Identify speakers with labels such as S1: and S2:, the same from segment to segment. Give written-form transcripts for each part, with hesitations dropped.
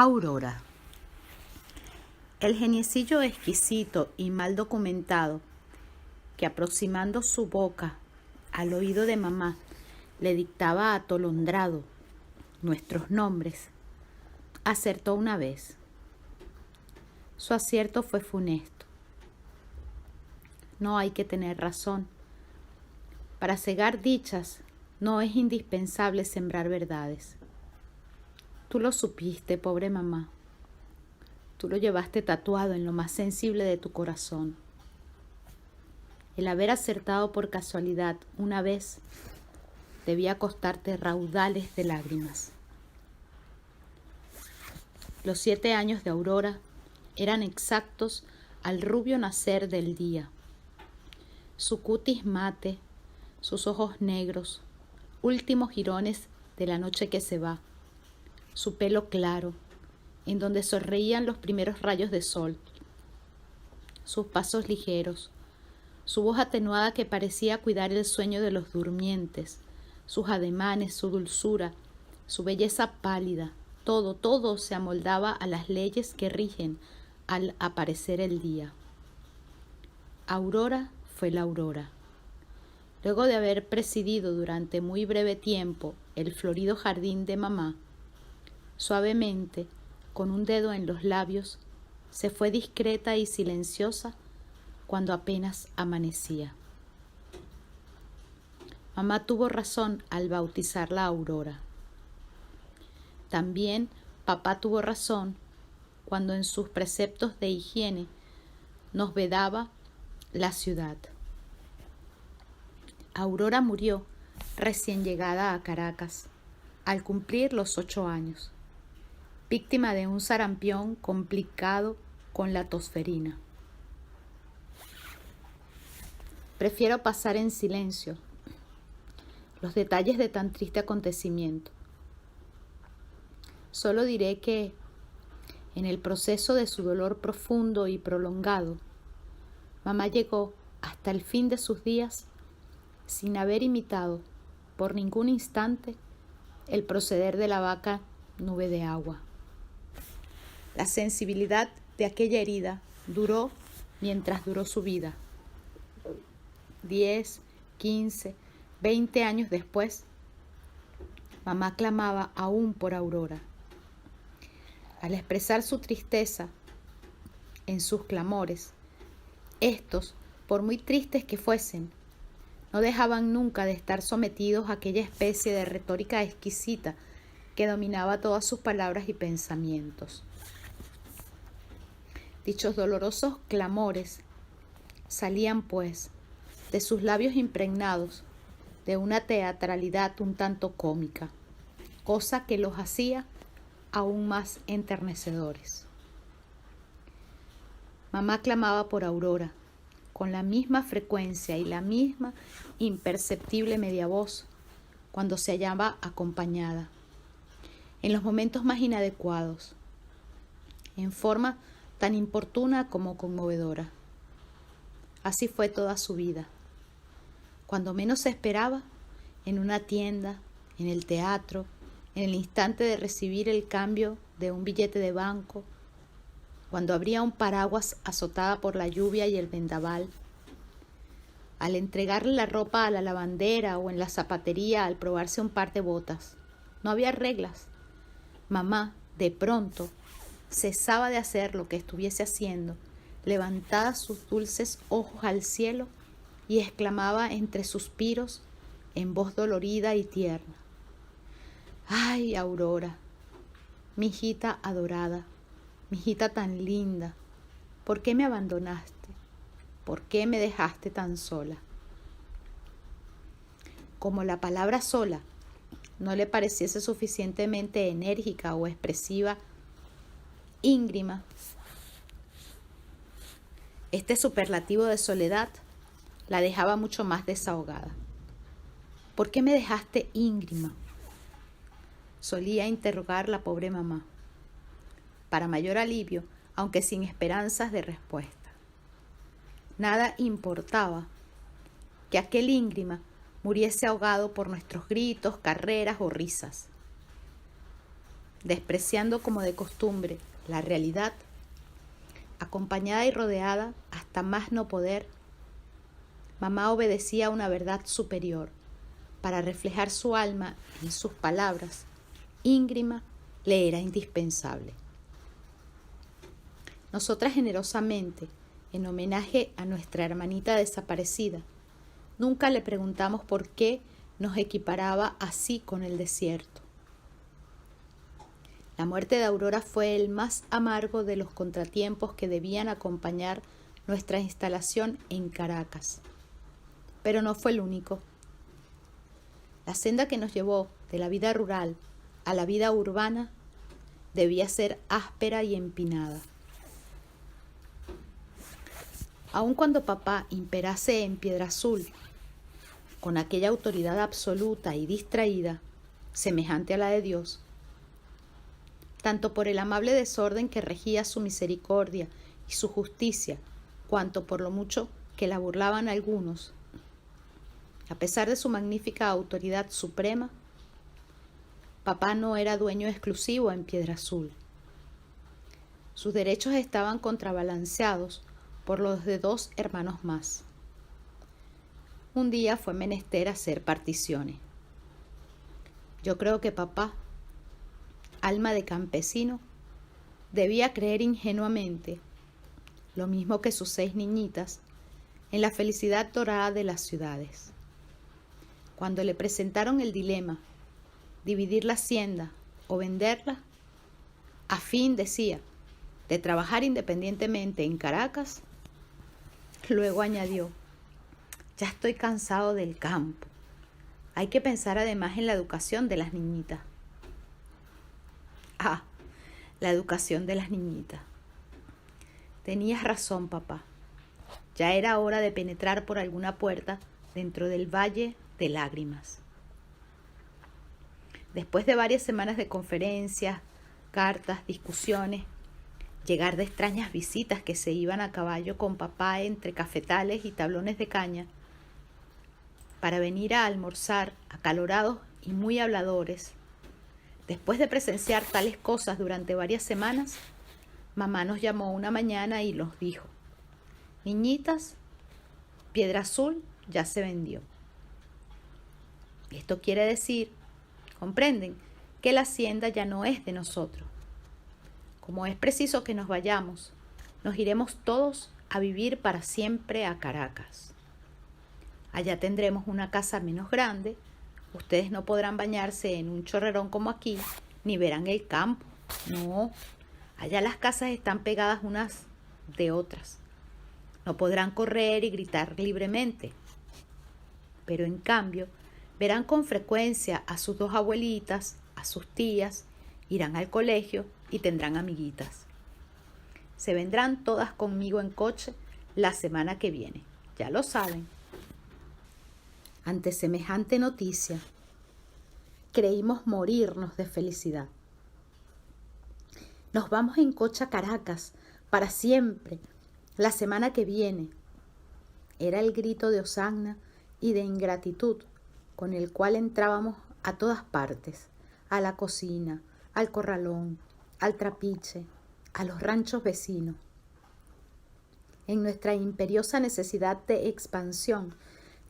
S1: Aurora. El geniecillo exquisito y mal documentado, que aproximando su boca al oído de mamá, le dictaba atolondrado nuestros nombres, acertó una vez. Su acierto fue funesto. No hay que tener razón. Para cegar dichas no es indispensable sembrar verdades. Tú lo supiste, pobre mamá. Tú lo llevaste tatuado en lo más sensible de tu corazón. El haber acertado por casualidad una vez debía costarte raudales de lágrimas. Los 7 años de Aurora eran exactos al rubio nacer del día. Su cutis mate, sus ojos negros, últimos jirones de la noche que se va, su pelo claro, en donde sonreían los primeros rayos de sol, sus pasos ligeros, su voz atenuada que parecía cuidar el sueño de los durmientes, sus ademanes, su dulzura, su belleza pálida, todo se amoldaba a las leyes que rigen al aparecer el día. Aurora fue la aurora. Luego de haber presidido durante muy breve tiempo el florido jardín de mamá, suavemente, con un dedo en los labios, se fue discreta y silenciosa cuando apenas amanecía. Mamá tuvo razón al bautizarla Aurora. También papá tuvo razón cuando en sus preceptos de higiene nos vedaba la ciudad. Aurora murió recién llegada a Caracas, al cumplir los 8 años, víctima de un sarampión complicado con la tosferina. Prefiero pasar en silencio los detalles de tan triste acontecimiento. Solo diré que, en el proceso de su dolor profundo y prolongado, mamá llegó hasta el fin de sus días sin haber imitado por ningún instante el proceder de la vaca nube de agua. La sensibilidad de aquella herida duró mientras duró su vida. 10, 15, 20 años después, mamá clamaba aún por Aurora. Al expresar su tristeza en sus clamores, estos, por muy tristes que fuesen, no dejaban nunca de estar sometidos a aquella especie de retórica exquisita que dominaba todas sus palabras y pensamientos. Dichos dolorosos clamores salían, pues, de sus labios impregnados de una teatralidad un tanto cómica, cosa que los hacía aún más enternecedores. Mamá clamaba por Aurora, con la misma frecuencia y la misma imperceptible media voz cuando se hallaba acompañada, en los momentos más inadecuados, en forma tan importuna como conmovedora. Así fue toda su vida. Cuando menos se esperaba, en una tienda, en el teatro, en el instante de recibir el cambio de un billete de banco, cuando abría un paraguas azotada por la lluvia y el vendaval, al entregarle la ropa a la lavandera o en la zapatería al probarse un par de botas. No había reglas. Mamá, de pronto, cesaba de hacer lo que estuviese haciendo, levantaba sus dulces ojos al cielo y exclamaba entre suspiros, en voz dolorida y tierna: ¡Ay, Aurora! Mi hijita adorada, mi hijita tan linda, ¿por qué me abandonaste? ¿Por qué me dejaste tan sola? Como la palabra sola no le pareciese suficientemente enérgica o expresiva, íngrima, este superlativo de soledad la dejaba mucho más desahogada. ¿Por qué me dejaste íngrima?, solía interrogar la pobre mamá, para mayor alivio, aunque sin esperanzas de respuesta. Nada importaba que aquel íngrima muriese ahogado por nuestros gritos, carreras o risas. despreciando como de costumbre la realidad, acompañada y rodeada hasta más no poder, mamá obedecía a una verdad superior para reflejar su alma en sus palabras. Íngrima le era indispensable. Nosotras generosamente, en homenaje a nuestra hermanita desaparecida, nunca le preguntamos por qué nos equiparaba así con el desierto. La muerte de Aurora fue el más amargo de los contratiempos que debían acompañar nuestra instalación en Caracas. Pero no fue el único. La senda que nos llevó de la vida rural a la vida urbana debía ser áspera y empinada. Aun cuando papá imperase en Piedrazul, con aquella autoridad absoluta y distraída, semejante a la de Dios, tanto por el amable desorden que regía su misericordia y su justicia, cuanto por lo mucho que la burlaban algunos, a pesar de su magnífica autoridad suprema, papá no era dueño exclusivo en Piedrazul. Sus derechos estaban contrabalanceados por los de 2 hermanos más. Un día fue menester hacer particiones. Yo creo que papá, alma de campesino, debía creer ingenuamente, lo mismo que sus 6 niñitas, en la felicidad dorada de las ciudades. Cuando le presentaron el dilema, dividir la hacienda o venderla, a fin, decía, de trabajar independientemente en Caracas, luego añadió: ya estoy cansado del campo. Hay que pensar además en la educación de las niñitas. Ah, la educación de las niñitas. Tenías razón, papá. Ya era hora de penetrar por alguna puerta dentro del valle de lágrimas. Después de varias semanas de conferencias, cartas, discusiones, llegar de extrañas visitas que se iban a caballo con papá entre cafetales y tablones de caña, para venir a almorzar acalorados y muy habladores. Después de presenciar tales cosas durante varias semanas, mamá nos llamó una mañana y nos dijo: niñitas, Piedrazul ya se vendió. Esto quiere decir, comprenden, que la hacienda ya no es de nosotros. Como es preciso que nos vayamos, nos iremos todos a vivir para siempre a Caracas. Allá tendremos una casa menos grande. Ustedes no podrán bañarse en un chorrerón como aquí, ni verán el campo. No, allá las casas están pegadas unas de otras. No podrán correr y gritar libremente. Pero en cambio, verán con frecuencia a sus 2 abuelitas, a sus tías, irán al colegio y tendrán amiguitas. Se vendrán todas conmigo en coche la semana que viene. Ya lo saben. Ante semejante noticia, creímos morirnos de felicidad. Nos vamos en coche a Caracas para siempre, la semana que viene. Era el grito de hosanna y de ingratitud con el cual entrábamos a todas partes, a la cocina, al corralón, al trapiche, a los ranchos vecinos. En nuestra imperiosa necesidad de expansión,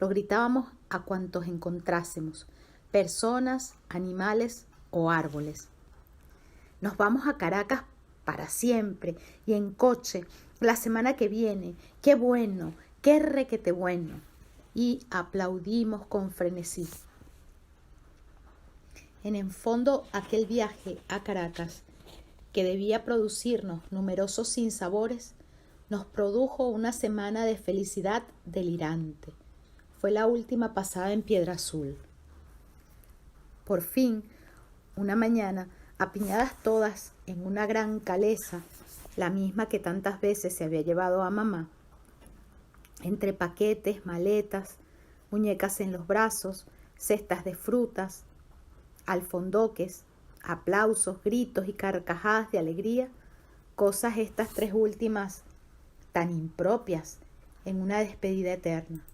S1: lo gritábamos a cuantos encontrásemos, personas, animales o árboles. Nos vamos a Caracas para siempre y en coche la semana que viene. ¡Qué bueno! ¡Qué requete bueno! Y aplaudimos con frenesí. En el fondo, aquel viaje a Caracas, que debía producirnos numerosos sinsabores, nos produjo una semana de felicidad delirante. Fue la última pasada en Piedrazul. Por fin, una mañana, apiñadas todas en una gran calesa, la misma que tantas veces se había llevado a mamá, entre paquetes, maletas, muñecas en los brazos, cestas de frutas, alfondoques, aplausos, gritos y carcajadas de alegría, cosas estas 3 últimas tan impropias en una despedida eterna.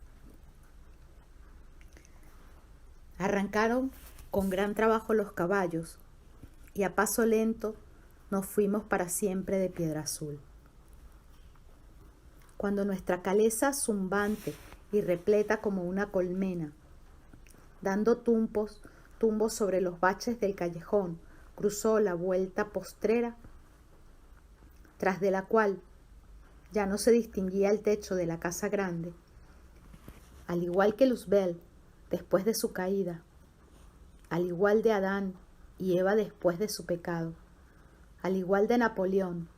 S1: Arrancaron con gran trabajo los caballos, y a paso lento nos fuimos para siempre de Piedrazul. Cuando nuestra caleza zumbante y repleta como una colmena, dando tumbos sobre los baches del callejón, cruzó la vuelta postrera, tras de la cual ya no se distinguía el techo de la casa grande, al igual que Luzbel después de su caída, al igual de Adán y Eva después de su pecado, al igual de Napoleón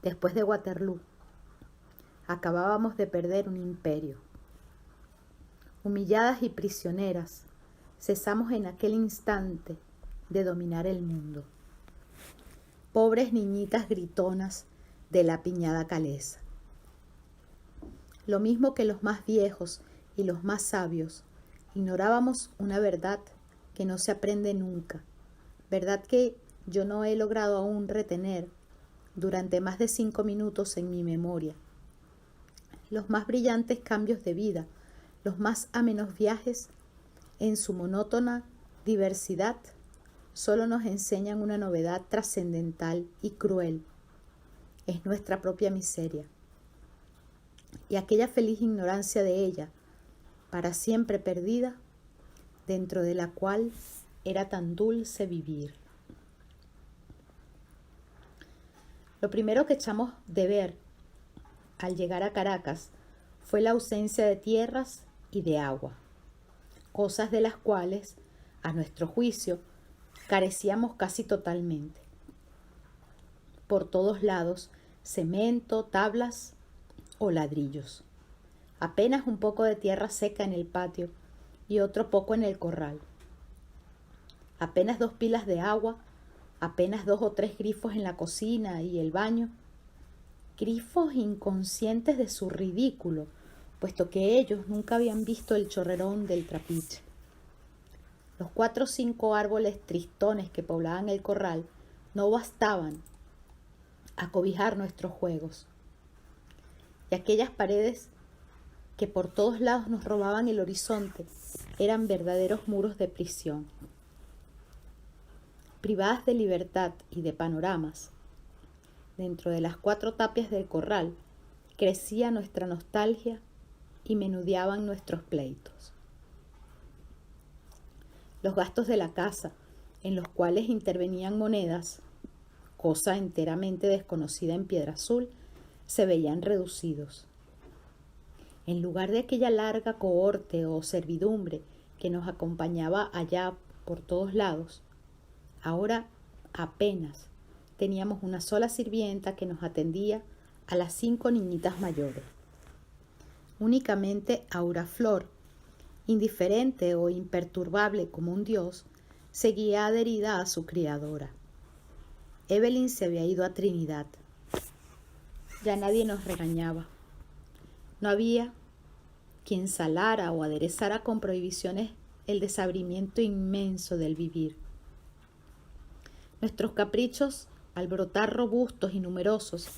S1: después de Waterloo, acabábamos de perder un imperio. Humilladas y prisioneras, cesamos en aquel instante de dominar el mundo. Pobres niñitas gritonas de la apiñada caleza. Lo mismo que los más viejos y los más sabios, ignorábamos una verdad que no se aprende nunca, verdad que yo no he logrado aún retener durante más de 5 minutos en mi memoria. Los más brillantes cambios de vida, los más amenos viajes, en su monótona diversidad, solo nos enseñan una novedad trascendental y cruel. Es nuestra propia miseria. Y aquella feliz ignorancia de ella, para siempre perdida, dentro de la cual era tan dulce vivir. Lo primero que echamos de ver al llegar a Caracas fue la ausencia de tierras y de agua, cosas de las cuales, a nuestro juicio, carecíamos casi totalmente. Por todos lados, cemento, tablas o ladrillos. Apenas un poco de tierra seca en el patio y otro poco en el corral. Apenas 2 pilas de agua, apenas 2 o 3 grifos en la cocina y el baño. Grifos inconscientes de su ridículo, puesto que ellos nunca habían visto el chorrerón del trapiche. Los 4 o 5 árboles tristones que poblaban el corral no bastaban a cobijar nuestros juegos. Y aquellas paredes que por todos lados nos robaban el horizonte eran verdaderos muros de prisión. Privadas de libertad y de panoramas, dentro de las 4 tapias del corral crecía nuestra nostalgia y menudeaban nuestros pleitos. Los gastos de la casa, en los cuales intervenían monedas, cosa enteramente desconocida en Piedrazul, se veían reducidos. En lugar de aquella larga cohorte o servidumbre que nos acompañaba allá por todos lados, ahora apenas teníamos una sola sirvienta que nos atendía a las 5 niñitas mayores. Únicamente Aura Flor, indiferente o imperturbable como un dios, seguía adherida a su criadora. Evelyn se había ido a Trinidad. Ya nadie nos regañaba. No había quien salara o aderezara con prohibiciones el desabrimiento inmenso del vivir. Nuestros caprichos, al brotar robustos y numerosos,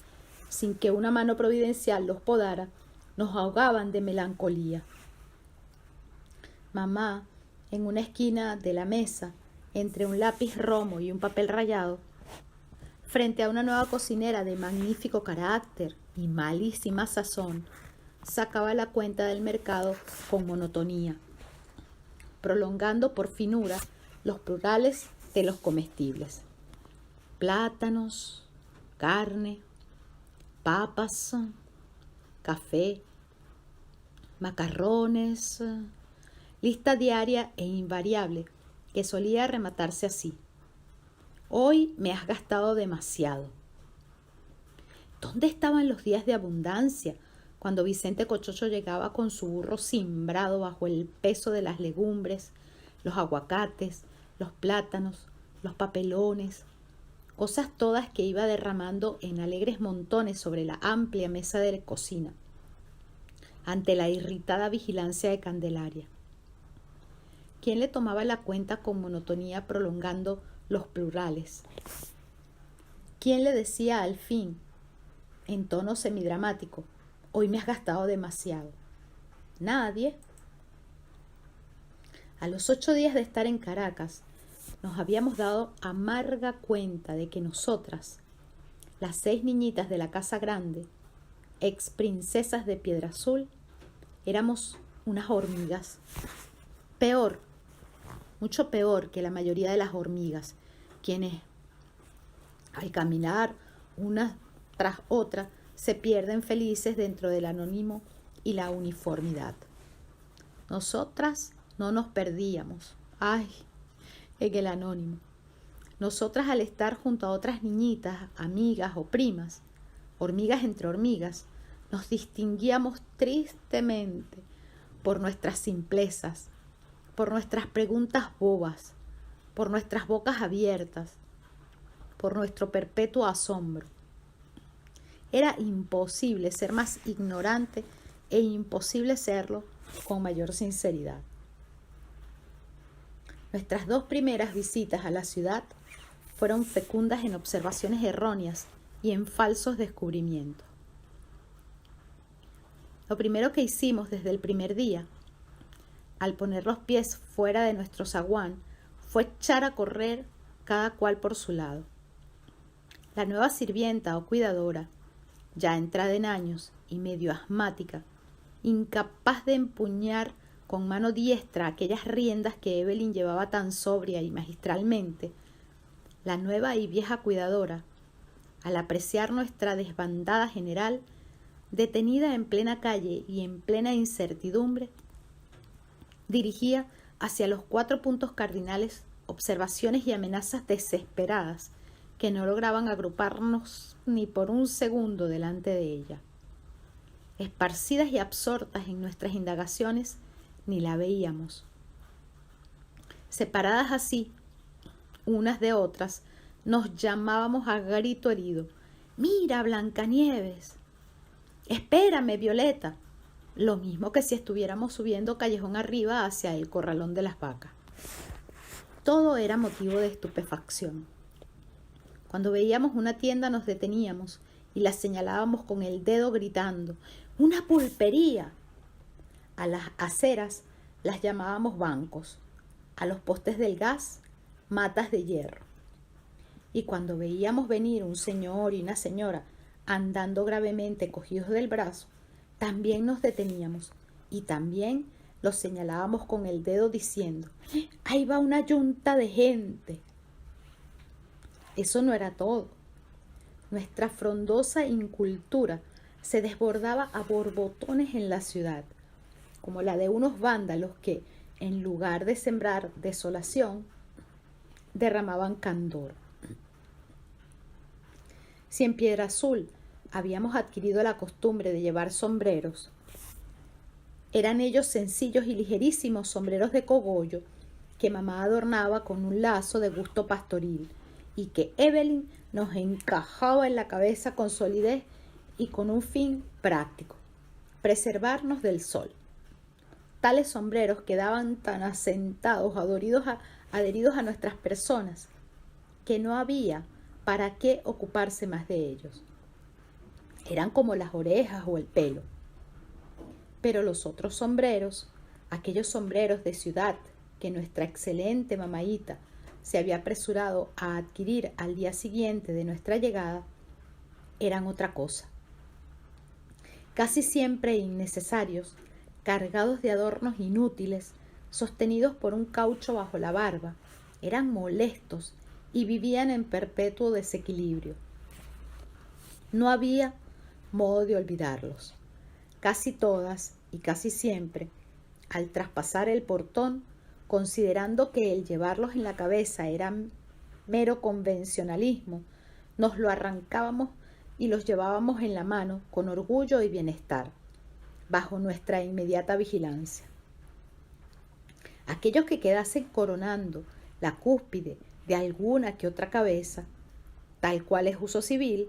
S1: sin que una mano providencial los podara, nos ahogaban de melancolía. Mamá, en una esquina de la mesa, entre un lápiz romo y un papel rayado, frente a una nueva cocinera de magnífico carácter y malísima sazón, sacaba la cuenta del mercado con monotonía, prolongando por finura los plurales de los comestibles. Plátanos, carne, papas, café, macarrones, lista diaria e invariable que solía rematarse así: hoy me has gastado demasiado. ¿Dónde estaban los días de abundancia cuando Vicente Cochocho llegaba con su burro cimbrado bajo el peso de las legumbres, los aguacates, los plátanos, los papelones, cosas todas que iba derramando en alegres montones sobre la amplia mesa de la cocina, ante la irritada vigilancia de Candelaria? ¿Quién le tomaba la cuenta con monotonía prolongando los plurales? ¿Quién le decía al fin, en tono semidramático: hoy me has gastado demasiado? Nadie. A los 8 días de estar en Caracas, nos habíamos dado amarga cuenta de que nosotras, las 6 niñitas de la casa grande, ex princesas de Piedra Azul, éramos unas hormigas. Peor, mucho peor que la mayoría de las hormigas, quienes al caminar una tras otra se pierden felices dentro del anónimo y la uniformidad. Nosotras no nos perdíamos, en el anónimo. Nosotras, al estar junto a otras niñitas, amigas o primas, hormigas entre hormigas, nos distinguíamos tristemente por nuestras simplezas, por nuestras preguntas bobas, por nuestras bocas abiertas, por nuestro perpetuo asombro. Era imposible ser más ignorante e imposible serlo con mayor sinceridad. Nuestras 2 primeras visitas a la ciudad fueron fecundas en observaciones erróneas y en falsos descubrimientos. Lo primero que hicimos desde el primer día, al poner los pies fuera de nuestro zaguán, fue echar a correr cada cual por su lado. La nueva sirvienta o cuidadora, ya entrada en años y medio asmática, incapaz de empuñar con mano diestra aquellas riendas que Evelyn llevaba tan sobria y magistralmente, la nueva y vieja cuidadora, al apreciar nuestra desbandada general, detenida en plena calle y en plena incertidumbre, dirigía hacia los 4 puntos cardinales observaciones y amenazas desesperadas que no lograban agruparnos ni por un segundo delante de ella. Esparcidas y absortas en nuestras indagaciones, ni la veíamos. Separadas así, unas de otras, nos llamábamos a grito herido: «¡Mira, Blancanieves! ¡Espérame, Violeta!», lo mismo que si estuviéramos subiendo callejón arriba hacia el corralón de las vacas. Todo era motivo de estupefacción. Cuando veíamos una tienda nos deteníamos y la señalábamos con el dedo gritando: «¡Una pulpería!». A las aceras las llamábamos bancos, a los postes del gas, matas de hierro. Y cuando veíamos venir un señor y una señora andando gravemente cogidos del brazo, también nos deteníamos y también los señalábamos con el dedo diciendo: «¡Ahí va una yunta de gente!». Eso no era todo. Nuestra frondosa incultura se desbordaba a borbotones en la ciudad, como la de unos vándalos que, en lugar de sembrar desolación, derramaban candor. Si en Piedra Azul habíamos adquirido la costumbre de llevar sombreros, eran ellos sencillos y ligerísimos sombreros de cogollo que mamá adornaba con un lazo de gusto pastoril y que Evelyn nos encajaba en la cabeza con solidez y con un fin práctico: preservarnos del sol. Tales sombreros quedaban tan asentados, adheridos a nuestras personas, que no había para qué ocuparse más de ellos. Eran como las orejas o el pelo. Pero los otros sombreros, aquellos sombreros de ciudad que nuestra excelente mamaíta se había apresurado a adquirir al día siguiente de nuestra llegada, eran otra cosa. Casi siempre innecesarios, cargados de adornos inútiles, sostenidos por un caucho bajo la barba, eran molestos y vivían en perpetuo desequilibrio. No había modo de olvidarlos. Casi todas y casi siempre, al traspasar el portón, considerando que el llevarlos en la cabeza era mero convencionalismo, nos lo arrancábamos y los llevábamos en la mano con orgullo y bienestar, bajo nuestra inmediata vigilancia. Aquellos que quedasen coronando la cúspide de alguna que otra cabeza, tal cual es uso civil,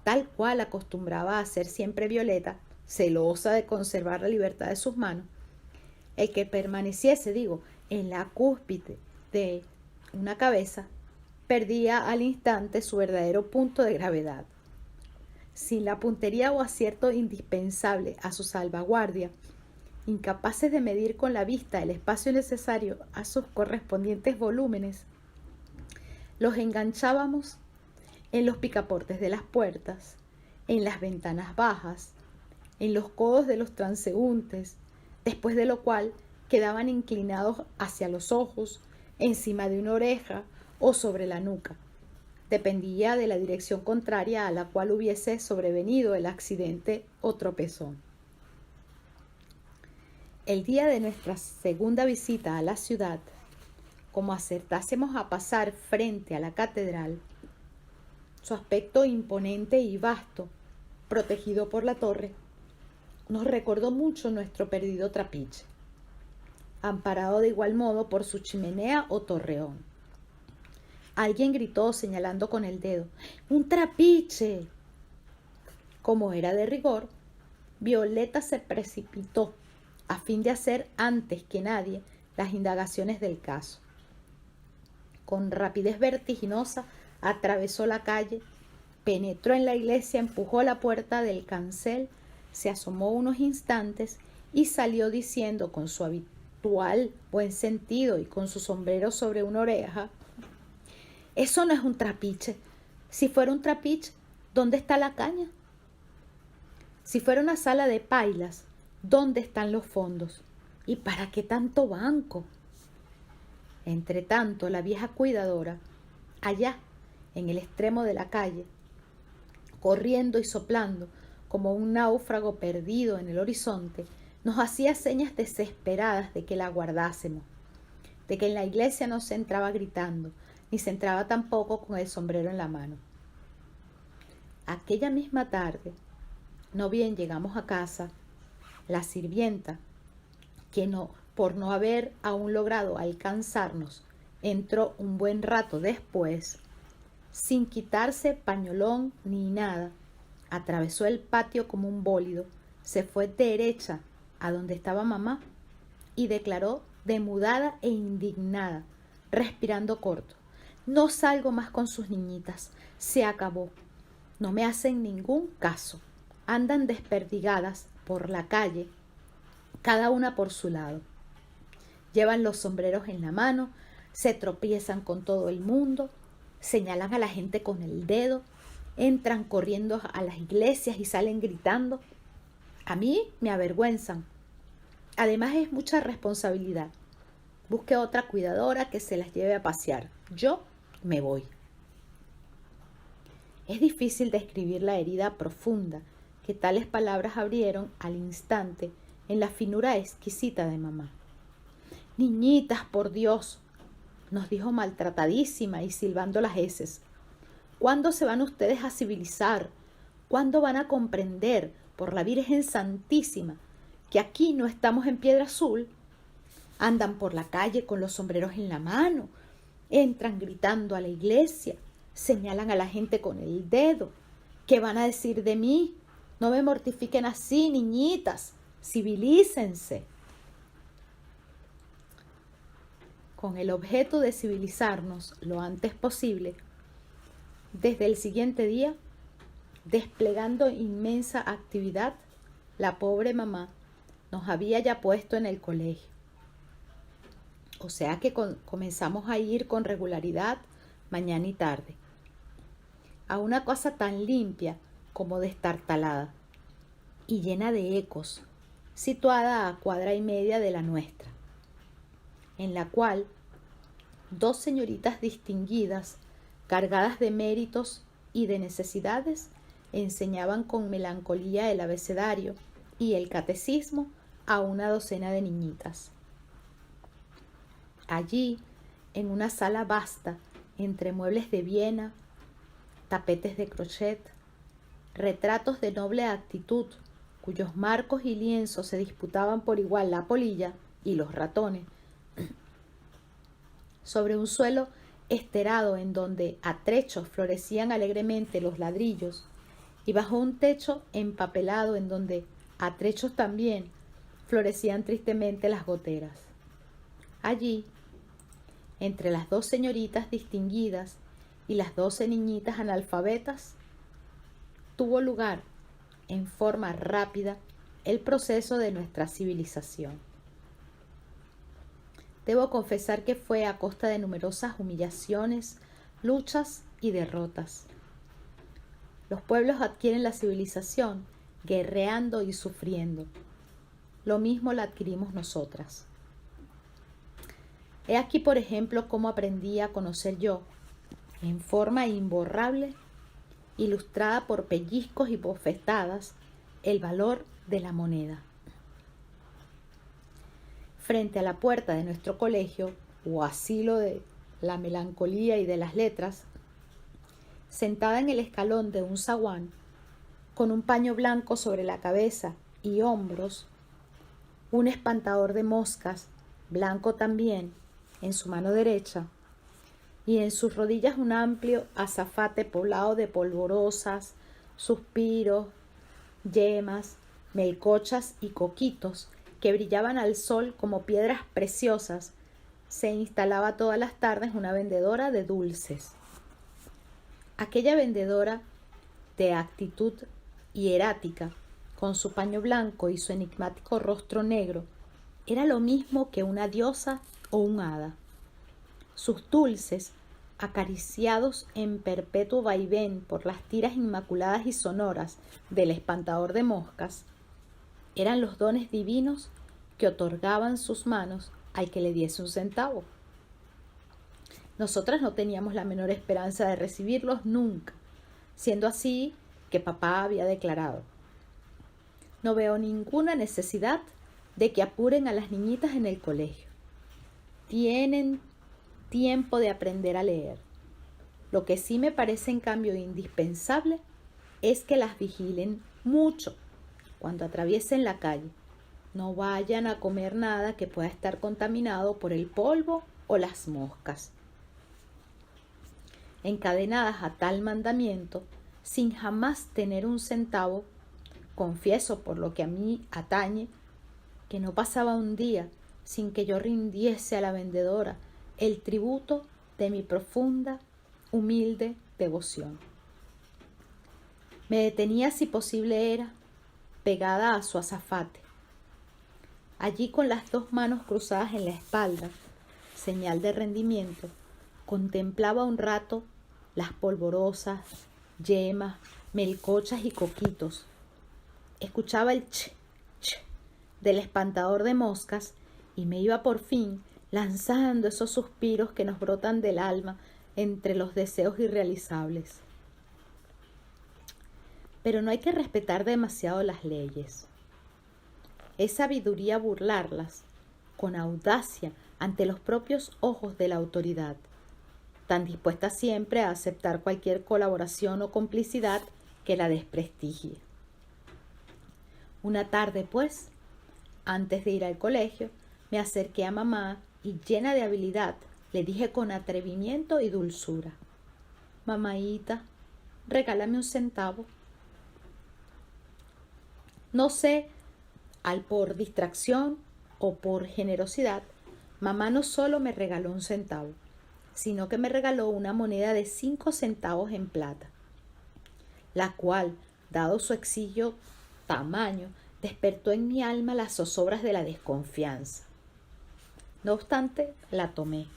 S1: tal cual acostumbraba a hacer siempre Violeta, celosa de conservar la libertad de sus manos, el que permaneciese, en la cúspide de una cabeza, perdía al instante su verdadero punto de gravedad. Sin la puntería o acierto indispensable a su salvaguardia, incapaces de medir con la vista el espacio necesario a sus correspondientes volúmenes, los enganchábamos en los picaportes de las puertas, en las ventanas bajas, en los codos de los transeúntes, después de lo cual quedaban inclinados hacia los ojos, encima de una oreja o sobre la nuca. Dependía de la dirección contraria a la cual hubiese sobrevenido el accidente o tropezón. El día de nuestra segunda visita a la ciudad, como acertásemos a pasar frente a la catedral, su aspecto imponente y vasto, protegido por la torre, nos recordó mucho nuestro perdido trapiche, amparado de igual modo por su chimenea o torreón. Alguien gritó señalando con el dedo: ¡un trapiche! Como era de rigor, Violeta se precipitó a fin de hacer antes que nadie las indagaciones del caso. Con rapidez vertiginosa atravesó la calle, penetró en la iglesia, empujó la puerta del cancel, se asomó unos instantes y salió diciendo con su habitual buen sentido y con su sombrero sobre una oreja: eso no es un trapiche. Si fuera un trapiche, ¿dónde está la caña? Si fuera una sala de pailas, ¿dónde están los fondos? ¿Y para qué tanto banco? Entretanto, la vieja cuidadora, allá, en el extremo de la calle, corriendo y soplando como un náufrago perdido en el horizonte, nos hacía señas desesperadas de que la guardásemos, de que en la iglesia no se entraba gritando, ni se entraba tampoco con el sombrero en la mano. Aquella misma tarde, no bien llegamos a casa, la sirvienta, que por no haber aún logrado alcanzarnos, entró un buen rato después, sin quitarse pañolón ni nada, atravesó el patio como un bólido, se fue derecha a donde estaba mamá y declaró demudada e indignada, respirando corto: no salgo más con sus niñitas, se acabó, no me hacen ningún caso, andan desperdigadas por la calle, cada una por su lado. Llevan los sombreros en la mano, se tropiezan con todo el mundo, señalan a la gente con el dedo, entran corriendo a las iglesias y salen gritando. A mí me avergüenzan. Además es mucha responsabilidad. Busque otra cuidadora que se las lleve a pasear. Yo me voy. Es difícil describir la herida profunda que tales palabras abrieron al instante en la finura exquisita de mamá. Niñitas, por Dios, nos dijo maltratadísima y silbando las heces. ¿Cuándo se van ustedes a civilizar? ¿Cuándo van a comprender, por la Virgen Santísima, que aquí no estamos en Piedra Azul? Andan por la calle con los sombreros en la mano, entran gritando a la iglesia, señalan a la gente con el dedo. ¿Qué van a decir de mí? No me mortifiquen así, niñitas, civilícense. Con el objeto de civilizarnos lo antes posible, desde el siguiente día, desplegando inmensa actividad, la pobre mamá nos había ya puesto en el colegio. O sea que comenzamos a ir con regularidad mañana y tarde, a una cosa tan limpia como destartalada y llena de ecos, situada a 1,5 cuadras de la nuestra, en la cual 2 señoritas distinguidas, cargadas de méritos y de necesidades, enseñaban con melancolía el abecedario y el catecismo a una docena de niñitas. Allí, en una sala vasta, entre muebles de Viena, tapetes de crochet, retratos de noble actitud, cuyos marcos y lienzos se disputaban por igual la polilla y los ratones, sobre un suelo esterado en donde a trechos florecían alegremente los ladrillos, y bajo un techo empapelado en donde a trechos también florecían tristemente las goteras. Allí, entre las 2 señoritas distinguidas y las 12 niñitas analfabetas, tuvo lugar en forma rápida el proceso de nuestra civilización. Debo confesar que fue a costa de numerosas humillaciones, luchas y derrotas. Los pueblos adquieren la civilización guerreando y sufriendo. Lo mismo la adquirimos nosotras. He aquí, por ejemplo, cómo aprendí a conocer yo, en forma imborrable, ilustrada por pellizcos y bofetadas, el valor de la moneda. Frente a la puerta de nuestro colegio, o asilo de la melancolía y de las letras, sentada en el escalón de un zaguán, con un paño blanco sobre la cabeza y hombros, un espantador de moscas, blanco también, en su mano derecha, y en sus rodillas un amplio azafate poblado de polvorosas, suspiros, yemas, melcochas y coquitos que brillaban al sol como piedras preciosas, se instalaba todas las tardes una vendedora de dulces. Aquella vendedora, de actitud hierática, con su paño blanco y su enigmático rostro negro, era lo mismo que una diosa o un hada. Sus dulces, acariciados en perpetuo vaivén por las tiras inmaculadas y sonoras del espantador de moscas, eran los dones divinos que otorgaban sus manos al que le diese un centavo. Nosotras no teníamos la menor esperanza de recibirlos nunca, siendo así que papá había declarado: no veo ninguna necesidad de que apuren a las niñitas en el colegio. Tienen tiempo de aprender a leer. Lo que sí me parece en cambio indispensable es que las vigilen mucho cuando atraviesen la calle. No vayan a comer nada que pueda estar contaminado por el polvo o las moscas. Encadenadas a tal mandamiento, sin jamás tener un centavo, confieso por lo que a mí atañe, que no pasaba un día sin que yo rindiese a la vendedora el tributo de mi profunda, humilde devoción. Me detenía, si posible era, pegada a su azafate. Allí, con las dos manos cruzadas en la espalda, señal de rendimiento, contemplaba un rato las polvorosas, yemas, melcochas y coquitos. Escuchaba el ch, ch del espantador de moscas y me iba por fin lanzando esos suspiros que nos brotan del alma entre los deseos irrealizables. Pero no hay que respetar demasiado las leyes. Es sabiduría burlarlas con audacia ante los propios ojos de la autoridad, tan dispuesta siempre a aceptar cualquier colaboración o complicidad que la desprestigie. Una tarde, pues, antes de ir al colegio, me acerqué a mamá y, llena de habilidad, le dije con atrevimiento y dulzura: «Mamaíta, regálame un centavo». No sé, por distracción o por generosidad, mamá no solo me regaló un centavo, sino que me regaló una moneda de 5 centavos en plata, la cual, dado su exiguo tamaño, despertó en mi alma las zozobras de la desconfianza. No obstante, la tomé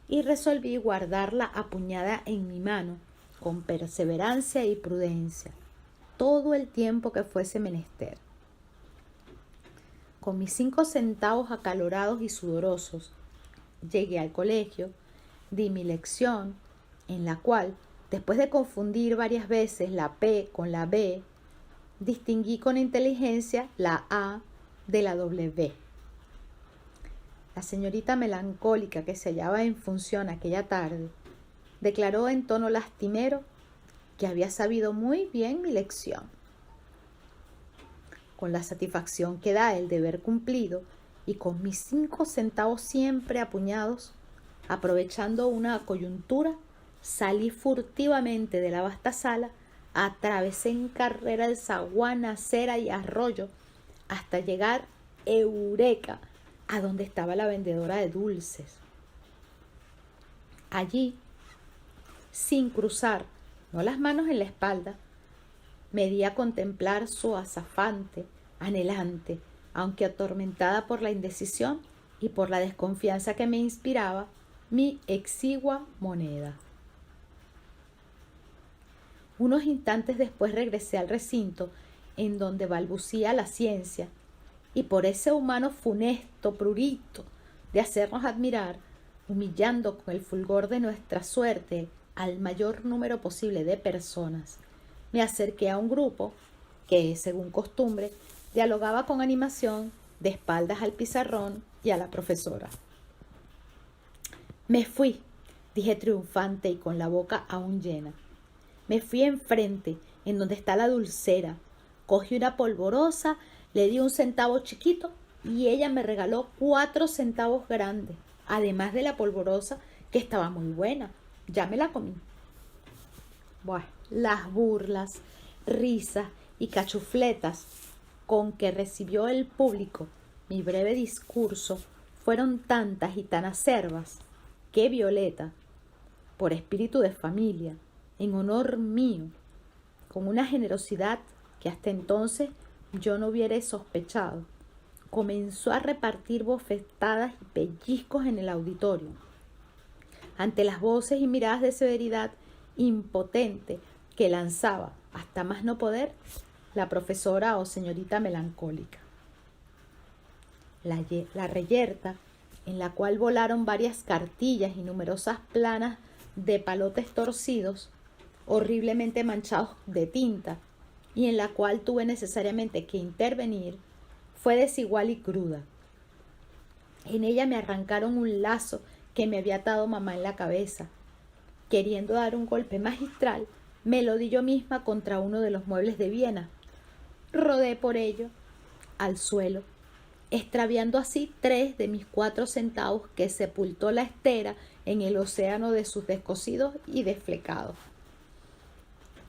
S1: y resolví guardarla apuñada en mi mano con perseverancia y prudencia todo el tiempo que fuese menester. Con mis 5 centavos acalorados y sudorosos, llegué al colegio, di mi lección, en la cual, después de confundir varias veces la P con la B, distinguí con inteligencia la A de la W. La señorita melancólica que se hallaba en función aquella tarde declaró en tono lastimero que había sabido muy bien mi lección. Con la satisfacción que da el deber cumplido y con mis 5 centavos siempre apuñados, aprovechando una coyuntura, salí furtivamente de la vasta sala, atravesé en carrera el zaguán, acera y arroyo, hasta llegar, eureka, a donde estaba la vendedora de dulces. Allí, sin cruzar, no las manos en la espalda, me di a contemplar su azafante, anhelante, aunque atormentada por la indecisión y por la desconfianza que me inspiraba mi exigua moneda. Unos instantes después regresé al recinto en donde balbucía la ciencia, y por ese humano funesto prurito de hacernos admirar, humillando con el fulgor de nuestra suerte al mayor número posible de personas, me acerqué a un grupo que, según costumbre, dialogaba con animación de espaldas al pizarrón y a la profesora. Me fui, dije triunfante y con la boca aún llena. Me fui enfrente, en donde está la dulcera. Cogí una polvorosa, le di un centavo chiquito y ella me regaló 4 centavos grandes, además de la polvorosa que estaba muy buena. Ya me la comí. Bueno, las burlas, risas y cachufletas con que recibió el público mi breve discurso fueron tantas y tan acerbas que Violeta, por espíritu de familia, en honor mío, con una generosidad que hasta entonces yo no hubiera sospechado, comenzó a repartir bofetadas y pellizcos en el auditorio. Ante las voces y miradas de severidad impotente que lanzaba, hasta más no poder, la profesora o señorita melancólica. La reyerta, en la cual volaron varias cartillas y numerosas planas de palotes torcidos, horriblemente manchados de tinta, y en la cual tuve necesariamente que intervenir, fue desigual y cruda. En ella me arrancaron un lazo que me había atado mamá en la cabeza. Queriendo dar un golpe magistral, me lo di yo misma contra uno de los muebles de Viena. Rodé por ello al suelo, extraviando así 3 de mis 4 centavos que sepultó la estera en el océano de sus descosidos y desflecados.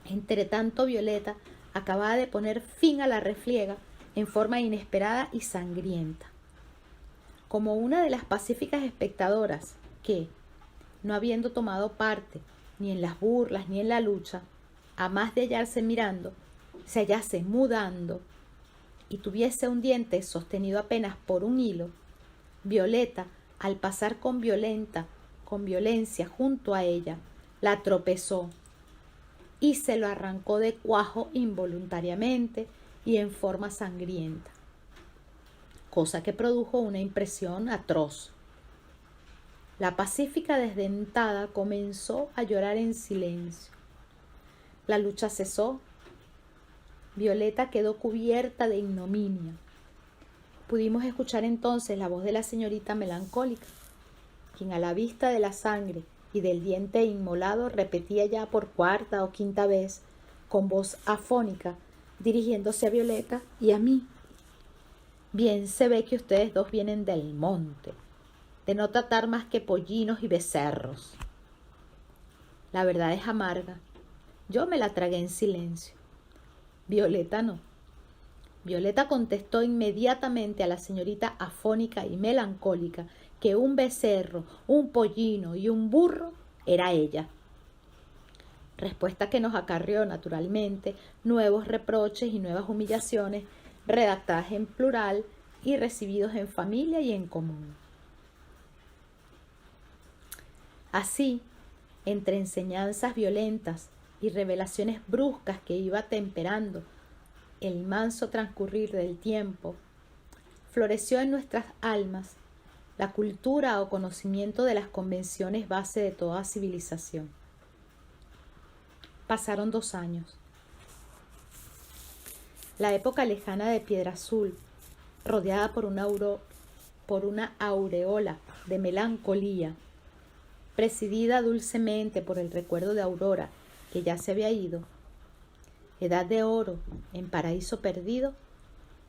S1: Entretanto, Violeta acababa de poner fin a la refriega en forma inesperada y sangrienta. Como una de las pacíficas espectadoras que, no habiendo tomado parte ni en las burlas ni en la lucha, a más de hallarse mirando, se hallase mudando y tuviese un diente sostenido apenas por un hilo, Violeta, al pasar con violencia junto a ella, la tropezó y se lo arrancó de cuajo involuntariamente y en forma sangrienta, cosa que produjo una impresión atroz. La pacífica desdentada comenzó a llorar en silencio. La lucha cesó. Violeta quedó cubierta de ignominia. Pudimos escuchar entonces la voz de la señorita melancólica, quien a la vista de la sangre y del diente inmolado repetía ya por 4ª o 5ª vez, con voz afónica, dirigiéndose a Violeta y a mí: bien se ve que ustedes dos vienen del monte, de no tratar más que pollinos y becerros. La verdad es amarga. Yo me la tragué en silencio. Violeta no. Violeta contestó inmediatamente a la señorita afónica y melancólica que un becerro, un pollino y un burro era ella. Respuesta que nos acarreó naturalmente nuevos reproches y nuevas humillaciones, redactadas en plural y recibidos en familia y en común. Así, entre enseñanzas violentas y revelaciones bruscas que iba temperando el manso transcurrir del tiempo, floreció en nuestras almas la cultura o conocimiento de las convenciones base de toda civilización. Pasaron 2 años. La época lejana de Piedra Azul, rodeada por una aureola de melancolía, presidida dulcemente por el recuerdo de Aurora, que ya se había ido, edad de oro en paraíso perdido,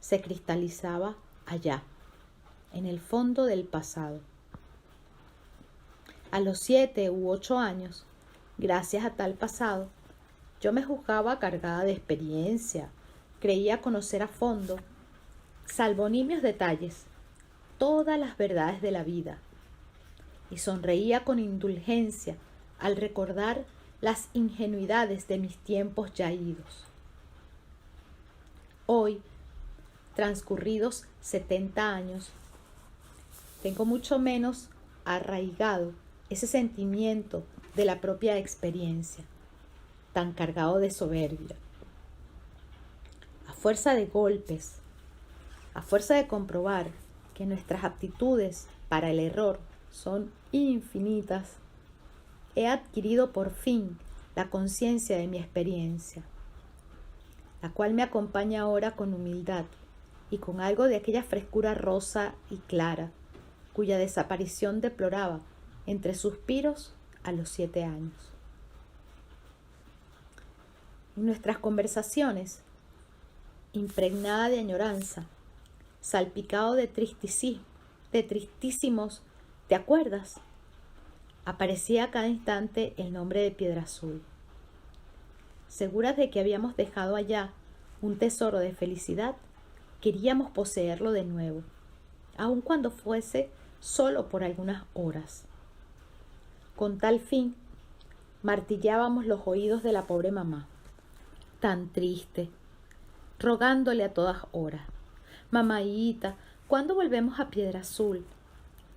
S1: se cristalizaba allá, en el fondo del pasado. A los 7 u 8 años, gracias a tal pasado, yo me juzgaba cargada de experiencia, creía conocer a fondo, salvo nimios detalles, todas las verdades de la vida, y sonreía con indulgencia al recordar las ingenuidades de mis tiempos ya idos. Hoy, transcurridos 70 años, tengo mucho menos arraigado ese sentimiento de la propia experiencia. tan cargado de soberbia. A fuerza de golpes, a fuerza de comprobar que nuestras aptitudes para el error son infinitas, he adquirido por fin la conciencia de mi experiencia, la cual me acompaña ahora con humildad y con algo de aquella frescura rosa y clara, cuya desaparición deploraba entre suspiros a los 7 años. En nuestras conversaciones, impregnada de añoranza, salpicado de tristísimos, ¿te acuerdas? Aparecía a cada instante el nombre de Piedrazul. Seguras de que habíamos dejado allá un tesoro de felicidad, queríamos poseerlo de nuevo, aun cuando fuese solo por algunas horas. Con tal fin, martillábamos los oídos de la pobre mamá, tan triste, rogándole a todas horas: «Mamaíta, ¿cuándo volvemos a Piedrazul?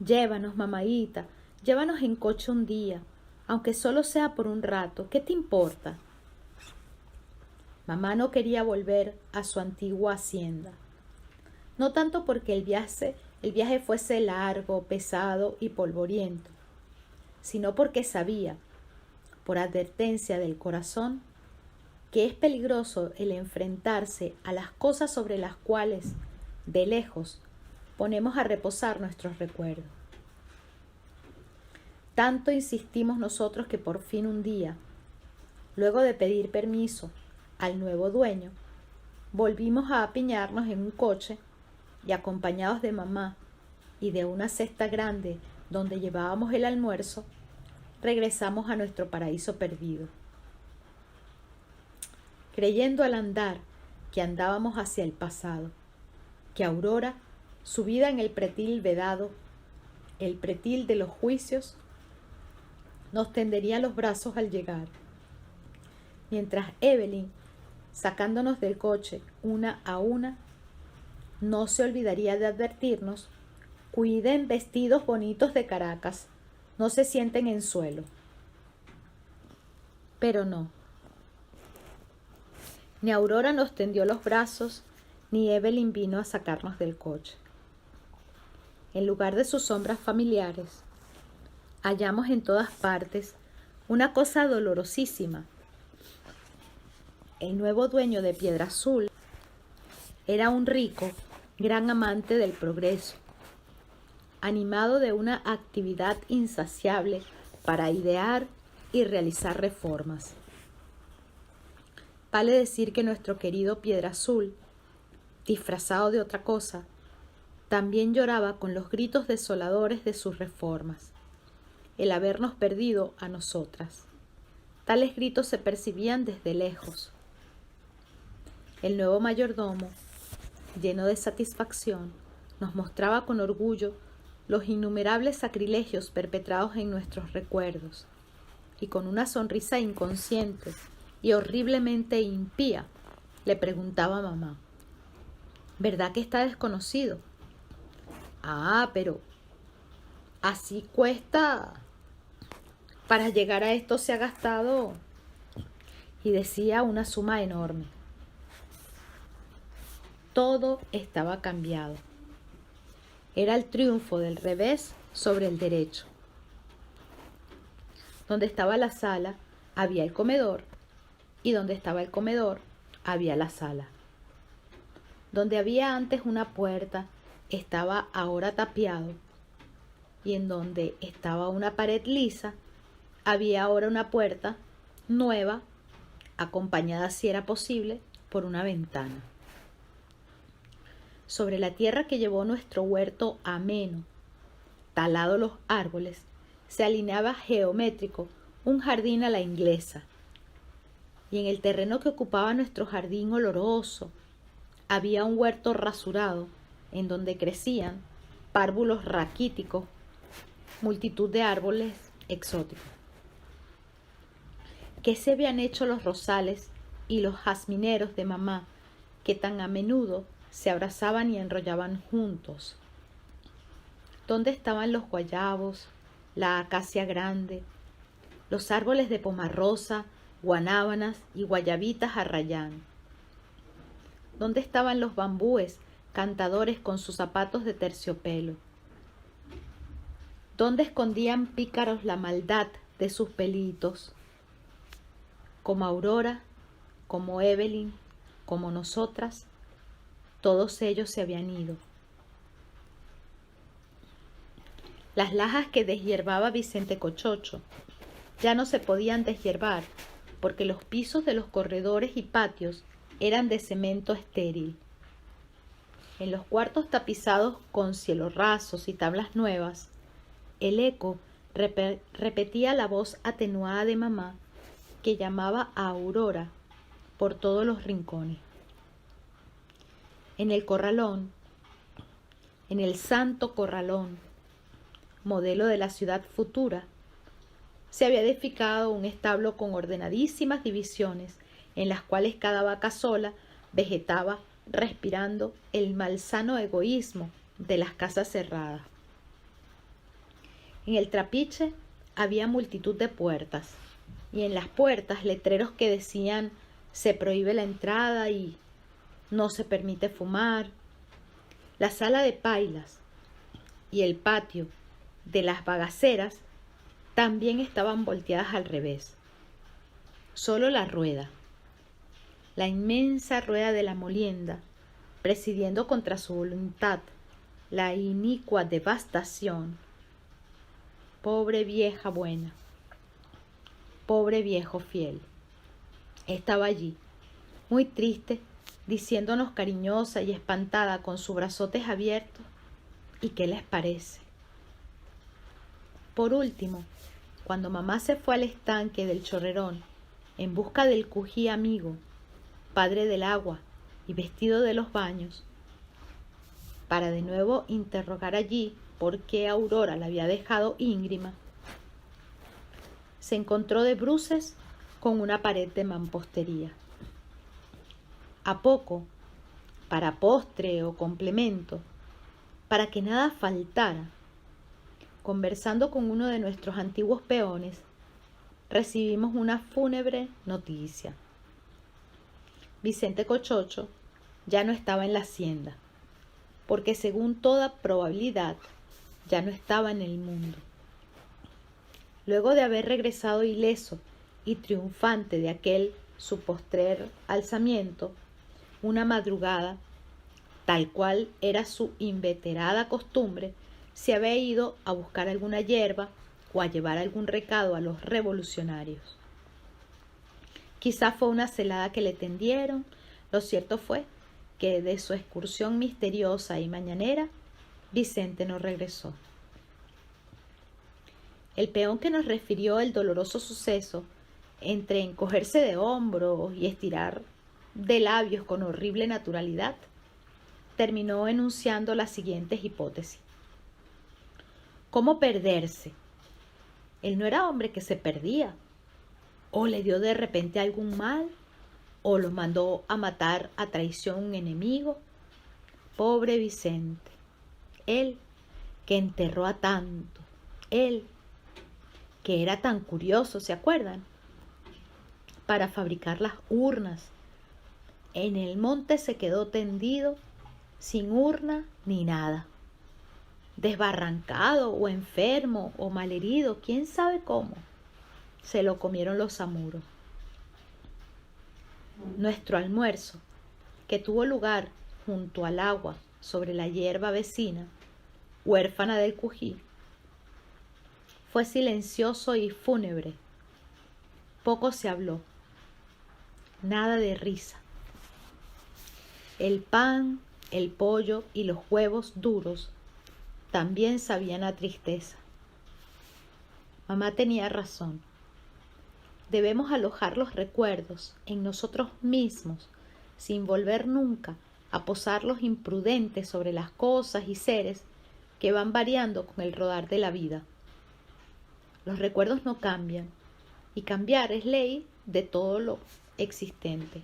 S1: Llévanos, mamaíta, llévanos en coche un día, aunque solo sea por un rato, ¿qué te importa?». Mamá no quería volver a su antigua hacienda, no tanto porque el viaje fuese largo, pesado y polvoriento, sino porque sabía, por advertencia del corazón, que es peligroso el enfrentarse a las cosas sobre las cuales, de lejos, ponemos a reposar nuestros recuerdos. Tanto insistimos nosotros que por fin un día, luego de pedir permiso al nuevo dueño, volvimos a apiñarnos en un coche y, acompañados de mamá y de una cesta grande donde llevábamos el almuerzo, regresamos a nuestro paraíso perdido. Creyendo al andar que andábamos hacia el pasado, que Aurora, subida en el pretil vedado, el pretil de los juicios, nos tendería los brazos al llegar, mientras Evelyn, sacándonos del coche una a una, no se olvidaría de advertirnos: «Cuiden vestidos bonitos de Caracas, no se sienten en suelo». Pero no. Ni Aurora nos tendió los brazos, ni Evelyn vino a sacarnos del coche. En lugar de sus sombras familiares, hallamos en todas partes una cosa dolorosísima. El nuevo dueño de Piedrazul era un rico, gran amante del progreso, animado de una actividad insaciable para idear y realizar reformas. Vale decir que nuestro querido Piedrazul, disfrazado de otra cosa, también lloraba con los gritos desoladores de sus reformas, el habernos perdido a nosotras. Tales gritos se percibían desde lejos. El nuevo mayordomo, lleno de satisfacción, nos mostraba con orgullo los innumerables sacrilegios perpetrados en nuestros recuerdos, y con una sonrisa inconsciente y horriblemente impía, le preguntaba a mamá: «¿Verdad que está desconocido?». «Ah, pero así cuesta. Para llegar a esto se ha gastado». Y decía una suma enorme. Todo estaba cambiado. Era el triunfo del revés sobre el derecho. Donde estaba la sala, había el comedor, y donde estaba el comedor, había la sala. Donde había antes una puerta, estaba ahora tapiado, y en donde estaba una pared lisa, había ahora una puerta nueva, acompañada, si era posible, por una ventana. Sobre la tierra que llevó nuestro huerto ameno, talado los árboles, se alineaba geométrico un jardín a la inglesa, y en el terreno que ocupaba nuestro jardín oloroso había un huerto rasurado en donde crecían párvulos raquíticos, multitud de árboles exóticos. ¿Qué se habían hecho los rosales y los jazmineros de mamá, que tan a menudo se abrazaban y enrollaban juntos? ¿Dónde estaban los guayabos, la acacia grande, los árboles de pomarrosa guanábanas y guayabitas a rayán. ¿Dónde estaban los bambúes, cantadores con sus zapatos de terciopelo? ¿Dónde escondían pícaros la maldad de sus pelitos? Como Aurora, como Evelyn, como nosotras, todos ellos se habían ido. Las lajas que deshierbaba Vicente Cochocho ya no se podían deshiervar porque los pisos de los corredores y patios eran de cemento estéril. En los cuartos tapizados con cielos rasos y tablas nuevas, el eco repetía la voz atenuada de mamá que llamaba a Aurora por todos los rincones. En el corralón, en el santo corralón, modelo de la ciudad futura, se había edificado un establo con ordenadísimas divisiones en las cuales cada vaca sola vegetaba respirando el malsano egoísmo de las casas cerradas. En el trapiche había multitud de puertas y en las puertas letreros que decían se prohíbe la entrada y no se permite fumar. La sala de pailas y el patio de las bagaceras también estaban volteadas al revés. Solo la rueda, la inmensa rueda de la molienda, presidiendo contra su voluntad la inicua devastación. Pobre vieja buena, pobre viejo fiel, estaba allí, muy triste, diciéndonos cariñosa y espantada con sus brazotes abiertos, ¿y qué les parece? Por último, cuando mamá se fue al estanque del Chorrerón en busca del cují amigo, padre del agua y vestido de los baños, para de nuevo interrogar allí por qué Aurora la había dejado íngrima, se encontró de bruces con una pared de mampostería. A poco, para postre o complemento, para que nada faltara, conversando con uno de nuestros antiguos peones, recibimos una fúnebre noticia. Vicente Cochocho ya no estaba en la hacienda, porque según toda probabilidad ya no estaba en el mundo. Luego de haber regresado ileso y triunfante de aquel su postrer alzamiento, una madrugada, tal cual era su inveterada costumbre, se había ido a buscar alguna hierba o a llevar algún recado a los revolucionarios. Quizá fue una celada que le tendieron. Lo cierto fue que de su excursión misteriosa y mañanera, Vicente no regresó. El peón que nos refirió el doloroso suceso, entre encogerse de hombros y estirar de labios con horrible naturalidad, terminó enunciando las siguientes hipótesis. ¿Cómo perderse? Él no era hombre que se perdía. O le dio de repente algún mal, o lo mandó a matar a traición un enemigo. Pobre Vicente, él que enterró a tanto, él que era tan curioso, ¿se acuerdan? Para fabricar las urnas. En el monte se quedó tendido, sin urna ni nada. Desbarrancado o enfermo o malherido, quién sabe cómo. Se lo comieron los zamuros. Nuestro almuerzo, que tuvo lugar junto al agua sobre la hierba vecina, huérfana del cují, fue silencioso y fúnebre. Poco se habló, nada de risa. El pan, el pollo y los huevos duros también sabían a tristeza. Mamá tenía razón. Debemos alojar los recuerdos en nosotros mismos, sin volver nunca a posarlos imprudentes sobre las cosas y seres que van variando con el rodar de la vida. Los recuerdos no cambian, y cambiar es ley de todo lo existente.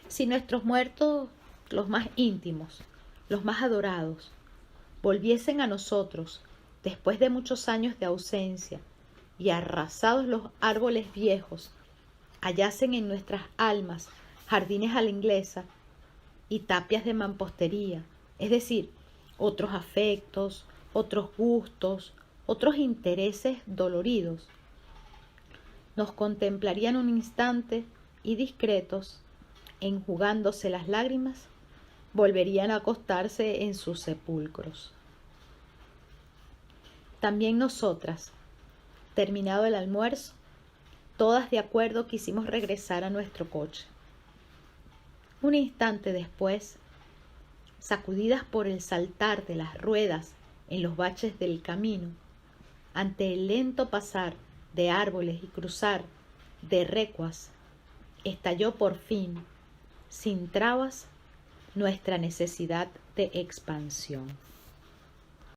S1: Si nuestros muertos, los más íntimos, los más adorados, volviesen a nosotros después de muchos años de ausencia, y arrasados los árboles viejos, hallacen en nuestras almas jardines a la inglesa y tapias de mampostería, es decir, otros afectos, otros gustos, otros intereses doloridos. Nos contemplarían un instante y discretos, enjugándose las lágrimas, volverían a acostarse en sus sepulcros. También nosotras, terminado el almuerzo, todas de acuerdo quisimos regresar a nuestro coche. Un instante después, sacudidas por el saltar de las ruedas en los baches del camino, ante el lento pasar de árboles y cruzar de recuas, estalló por fin, sin trabas, nuestra necesidad de expansión.